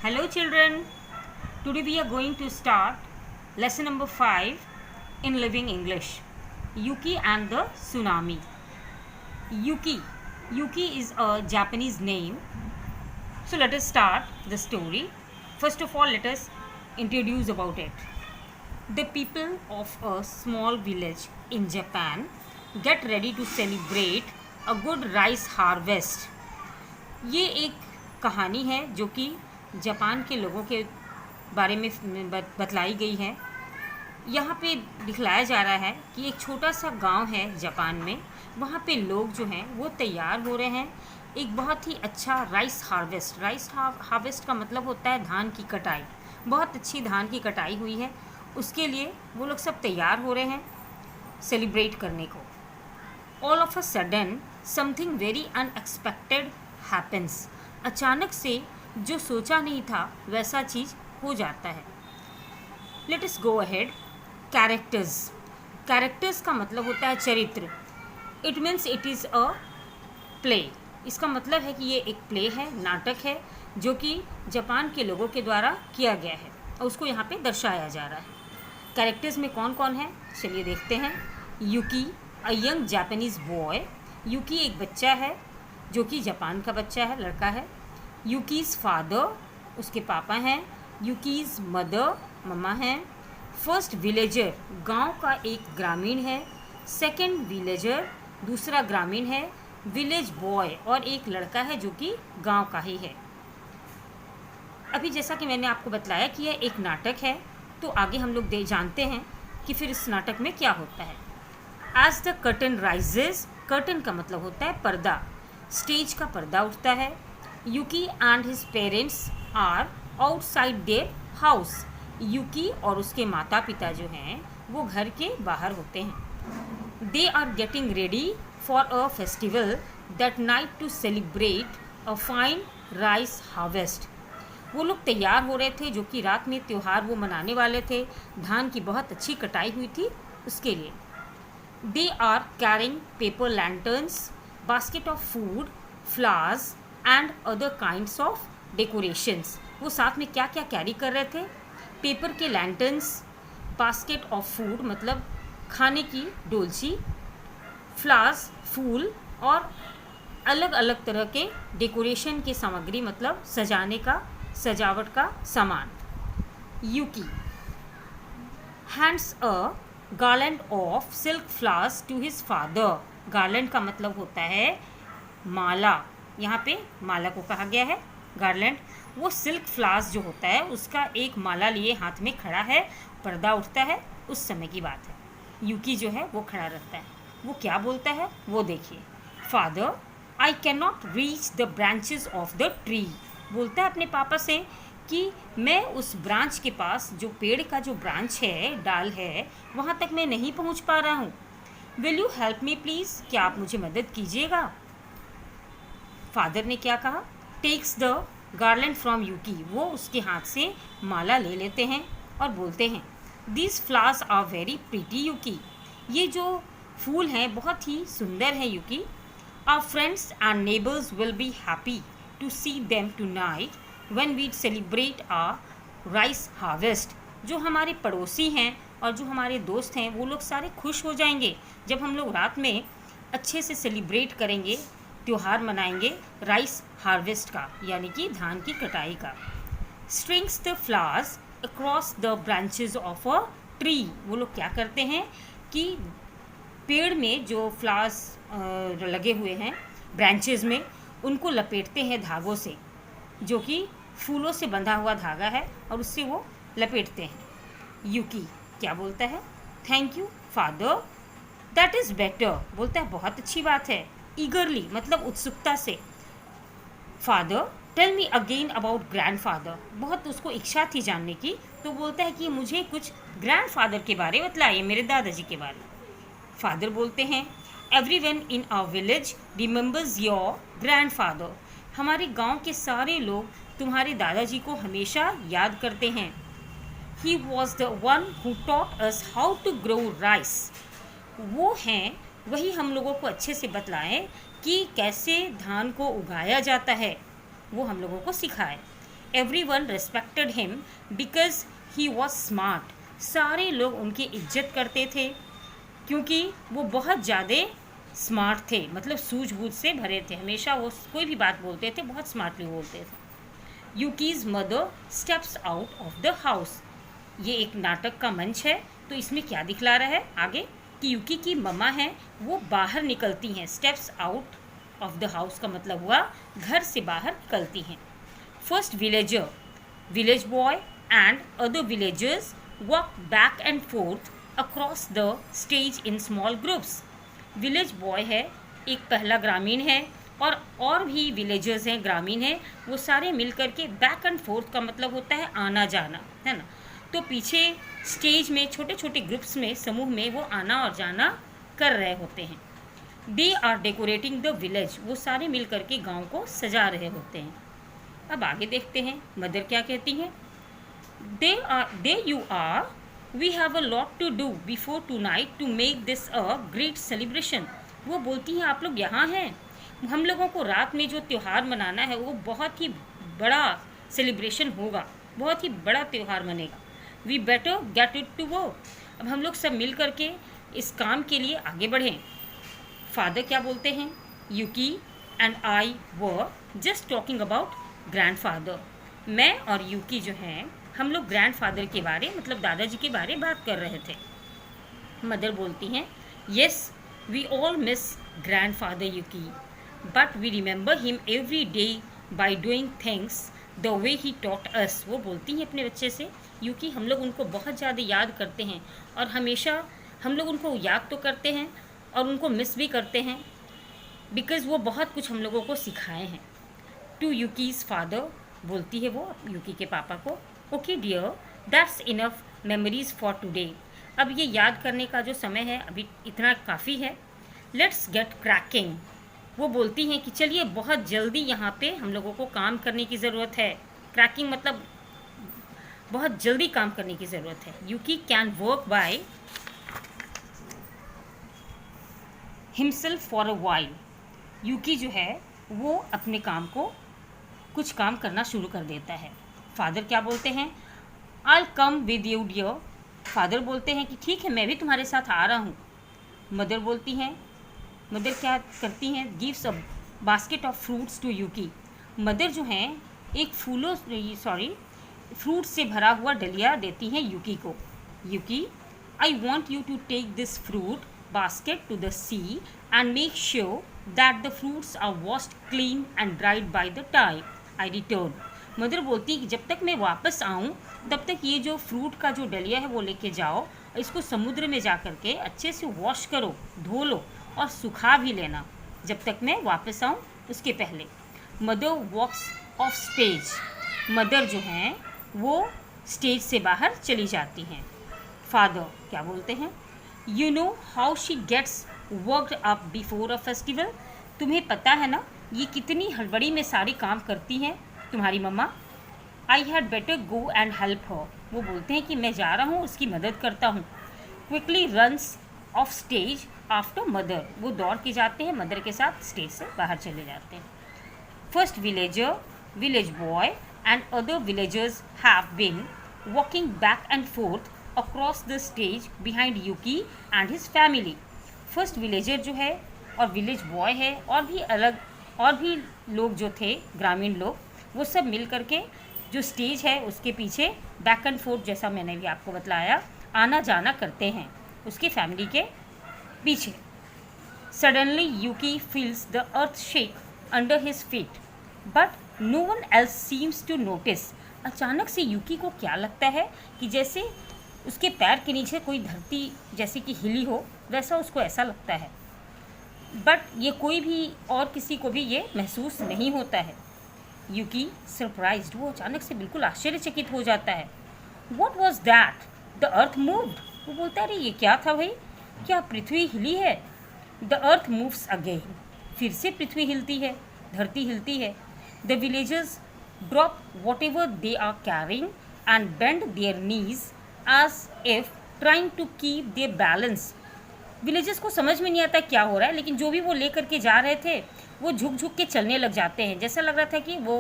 Hello children, today we are going to start lesson number 5 in Living English, Yuki and the Tsunami. Yuki is a Japanese name. So let us start the story. First of all, let us introduce about it. The people of a small village in Japan get ready to celebrate a good rice harvest. ये एक कहानी है जो कि Japan के लोगों के बारे में बतलाई गई है। यहाँ पे दिखलाया जा रहा है कि एक छोटा सा गांव है जापान में, वहाँ पे लोग जो हैं वो तैयार हो रहे हैं एक बहुत ही अच्छा राइस हार्वेस्ट का मतलब होता है धान की कटाई। बहुत अच्छी धान की कटाई हुई है, उसके लिए वो लोग सब तैयार हो रहे हैं सेलिब्रेट करने को। All of a sudden something very unexpected happens. अचानक से जो सोचा नहीं था वैसा चीज़ हो जाता है। Let us go ahead. Characters का मतलब होता है चरित्र। It means it is a play. इसका मतलब है कि ये एक प्ले है, नाटक है जो कि जापान के लोगों के द्वारा किया गया है और उसको यहाँ पे दर्शाया जा रहा है। कैरेक्टर्स में कौन कौन है चलिए देखते हैं। यूकी, अ यंग जापानीज़ बॉय। यूकी एक बच्चा है जो कि जापान का बच्चा है, लड़का है। यूकीज़ फादर, उसके पापा हैं। यूकीज़ मदर, मम्मा हैं। फर्स्ट विलेजर, गांव का एक ग्रामीण है। सेकंड विलेजर, दूसरा ग्रामीण है। विलेज बॉय, और एक लड़का है जो कि गांव का ही है। अभी जैसा कि मैंने आपको बतलाया कि यह एक नाटक है, तो आगे हम लोग जानते हैं कि फिर इस नाटक में क्या होता है। As the curtain rises, curtain का मतलब होता है पर्दा, स्टेज का पर्दा उठता है। Yuki and his parents are outside their house. Yuki और उसके माता पिता जो हैं वो घर के बाहर होते हैं। They are getting ready for a festival that night to celebrate a fine rice harvest. वो लोग तैयार हो रहे थे जो कि रात में त्यौहार वो मनाने वाले थे, धान की बहुत अच्छी कटाई हुई थी उसके लिए। They are carrying paper lanterns, basket of food, flowers and other kinds of decorations. वो साथ में क्या क्या कैरी कर रहे थे? पेपर के लैंटर्न्स, बास्केट ऑफ फूड मतलब खाने की डोलची, फ्लावर्स फूल, और अलग अलग तरह के डेकोरेशन की सामग्री मतलब सजावट का सामान। Yuki hands a garland of silk flowers to his father. Garland का मतलब होता है माला, यहाँ पे माला को कहा गया है गार्लैंड। वो सिल्क फ्लावर्स जो होता है उसका एक माला लिए हाथ में खड़ा है, पर्दा उठता है, उस समय की बात है। यूकी जो है वो खड़ा रहता है। वो क्या बोलता है वो देखिए। Father, I can not reach the branches of the tree. बोलता है अपने पापा से कि मैं उस ब्रांच के पास, जो पेड़ का जो ब्रांच है, डाल है, वहाँ तक मैं नहीं पहुँच पा रहा हूँ। Will you help me please, क्या आप मुझे मदद कीजिएगा। फादर ने क्या कहा? Takes the garland from Yuki. वो उसके हाथ से माला ले लेते हैं और बोलते हैं this flowers are very pretty Yuki. ये जो फूल हैं बहुत ही सुंदर हैं Yuki. Our friends and neighbours will be happy to see them tonight when we celebrate our rice harvest. जो हमारे पड़ोसी हैं और जो हमारे दोस्त हैं वो लोग सारे खुश हो जाएंगे जब हम लोग रात में अच्छे से सेलिब्रेट करेंगे, त्यौहार मनाएंगे राइस हार्वेस्ट का, यानी कि धान की कटाई का। Strings the flowers across the branches of a tree. वो लोग क्या करते हैं कि पेड़ में जो फ्लावर्स लगे हुए हैं ब्रांचेज में, उनको लपेटते हैं धागों से, जो कि फूलों से बंधा हुआ धागा है, और उससे वो लपेटते हैं। यूकी क्या बोलता है? Thank you father, that is better. बोलता है बहुत अच्छी बात है। ईगरली मतलब उत्सुकता से। Father, tell me again about grandfather. बहुत उसको इच्छा थी जानने की, तो बोलता है कि मुझे कुछ ग्रैंडफादर के बारे में बतलाइए, मेरे दादाजी के बारे में। फादर बोलते हैं everyone in our village remembers your grandfather. हमारे गांव के सारे लोग तुम्हारे दादाजी को हमेशा याद करते हैं। He was the one who taught us how to grow rice. वो हैं वही हम लोगों को अच्छे से बतलाएं कि कैसे धान को उगाया जाता है, वो हम लोगों को सिखाए। Everyone respected him because he was smart. सारे लोग उनकी इज्जत करते थे क्योंकि वो बहुत ज़्यादा स्मार्ट थे, मतलब सूझबूझ से भरे थे। हमेशा वो कोई भी बात बोलते थे बहुत स्मार्टली बोलते थे। Yuki's mother steps out of the house. ये एक नाटक का मंच है, तो इसमें क्या दिखला रहा है आगे कि यूकी की मम्मा हैं वो बाहर निकलती हैं। Steps out of the house का मतलब हुआ घर से बाहर निकलती हैं। First villager, village boy and other villagers walk back and fourth across the stage in small groups. Village boy है, एक पहला ग्रामीण है, और भी विलेजर्स हैं, ग्रामीण हैं, वो सारे मिल कर के बैक एंड फोर्थ का मतलब होता है आना जाना, है ना। तो पीछे स्टेज में छोटे छोटे ग्रुप्स में, समूह में वो आना और जाना कर रहे होते हैं। They are decorating the village, वो सारे मिल कर के गाँव को सजा रहे होते हैं। अब आगे देखते हैं मदर क्या कहती हैं। They you are, we have a lot to do before tonight to make this a great celebration. वो बोलती हैं आप लोग यहाँ हैं, हम लोगों को रात में जो त्यौहार मनाना है वो बहुत ही बड़ा सेलिब्रेशन होगा, बहुत ही बड़ा त्यौहार मनेगा। We better get it to work, अब हम लोग सब मिल करके इस काम के लिए आगे बढ़ें। फादर क्या बोलते हैं, Yuki and I were just talking about grandfather. मैं और यूकी जो हैं हम लोग ग्रैंडफादर के बारे, मतलब दादाजी के बारे बात कर रहे थे। मदर बोलती हैं, yes we all miss grandfather Yuki, but we remember him every day by doing things the way he taught us. वो बोलती हैं अपने बच्चे से, यूकी हम लोग उनको बहुत ज़्यादा याद करते हैं और हमेशा हम लोग उनको याद तो करते हैं और उनको मिस भी करते हैं, बिकॉज़ वो बहुत कुछ हम लोगों को सिखाए हैं। टू यूकीज़ फादर, बोलती है वो यूकी के पापा को, okay dear that's enough memories for today. अब ये याद करने का जो समय है अभी इतना काफ़ी है, लेट्स गेट क्रैकिंग। वो बोलती हैं कि चलिए बहुत जल्दी यहाँ पे हम लोगों को काम करने की ज़रूरत है। क्रैकिंग मतलब बहुत जल्दी काम करने की ज़रूरत है। Yuki can work by himself for a while. Yuki जो है वो अपने काम को, कुछ काम करना शुरू कर देता है। फादर क्या बोलते हैं, I come with you dear. Father बोलते हैं कि ठीक है मैं भी तुम्हारे साथ आ रहा हूँ। मदर बोलती हैं, मदर क्या करती हैं, gives a basket of fruits to Yuki. Mother जो हैं एक फ्रूट से भरा हुआ डलिया देती हैं यूकी को। Yuki, I want you to take this fruit basket to the sea and make sure that the fruits are washed clean and dried by the time I return. Mother बोलती है कि जब तक मैं वापस आऊँ तब तक ये जो फ्रूट का जो डलिया है वो लेके जाओ और इसको समुद्र में जा कर के अच्छे से वॉश करो, धो लो और सुखा भी लेना जब तक मैं वापस आऊँ उसके पहले। Mother walks off stage, mother जो हैं वो स्टेज से बाहर चली जाती हैं। फादर क्या बोलते हैं, you know how she gets worked up before a festival. तुम्हें पता है ना ये कितनी हड़बड़ी में सारे काम करती हैं तुम्हारी मम्मा। I had better go and help her. वो बोलते हैं कि मैं जा रहा हूँ उसकी मदद करता हूँ। Quickly runs off stage after mother, वो दौड़ के जाते हैं मदर के साथ, स्टेज से बाहर चले जाते हैं। First villager, village boy and other villagers have been walking back and forth across the stage behind Yuki and his family. First villager जो है और विलेज बॉय है और भी लोग जो थे ग्रामीण लोग, वो सब मिल करके जो स्टेज है उसके पीछे बैक एंड फोर्थ, जैसा मैंने भी आपको बतलाया, आना जाना करते हैं उसके फैमिली के पीछे। Suddenly Yuki feels the earth shake under his feet but no one else seems to notice. अचानक से यूकी को क्या लगता है कि जैसे उसके पैर के नीचे कोई धरती जैसे कि हिली हो, वैसा उसको ऐसा लगता है, बट ये कोई भी और किसी को भी ये महसूस नहीं होता है। यूकी सरप्राइज्ड, वो अचानक से बिल्कुल आश्चर्यचकित हो जाता है। What was that, the earth moved. वो बोलता है अरे ये क्या था भाई, क्या पृथ्वी हिली है। द अर्थ मूव्स अगेन, फिर से पृथ्वी हिलती है, धरती हिलती है। The villagers drop whatever they are carrying and bend their knees as if trying to keep their balance। विलेजर्स को समझ में नहीं आता क्या हो रहा है, लेकिन जो भी वो लेकर के जा रहे थे वो झुक झुक के चलने लग जाते हैं। जैसा लग रहा था कि वो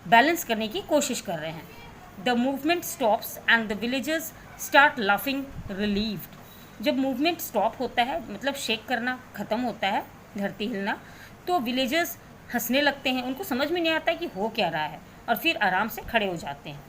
बैलेंस करने की कोशिश कर रहे हैं। The movement stops and the villagers start laughing relieved. जब मूवमेंट स्टॉप होता है मतलब शेक करना ख़त्म होता है, धरती हिलना, तो विलेजर्स हंसने लगते हैं। उनको समझ में नहीं आता है कि हो क्या रहा है, और फिर आराम से खड़े हो जाते हैं।